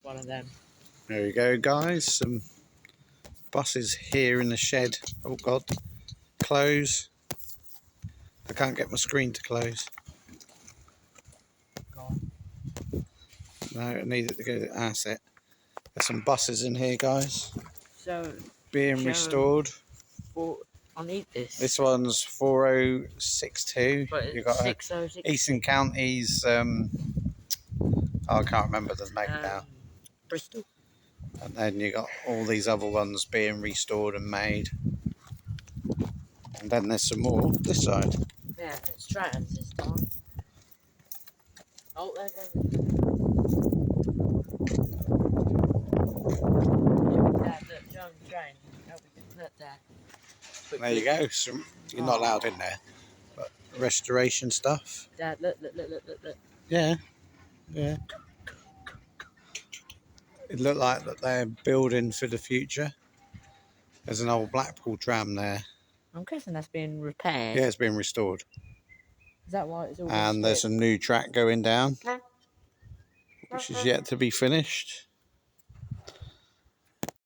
one of them. There we go, guys. Some buses here in the shed. Oh God, close. I can't get my screen to close. Go on. No, I need it to go to the asset. There's some buses in here, guys. So, Being restored. I need this. This one's 4062. But You've it's got 606. Eastern Counties. I can't remember the make now. Bristol. And then you got all these other ones being restored and made. And then there's some more this side. Yeah, it's trans this time. Oh, there goes. Dad, look, John train. Help me look there. There you go. Some, you're not allowed in there. But restoration stuff. Dad, look. Yeah. Yeah. It looked like that they're building for the future. There's an old Blackpool tram there. I'm guessing that's being repaired. Yeah, it's been restored. Is that why it's all And there's a new track going down, which is yet to be finished.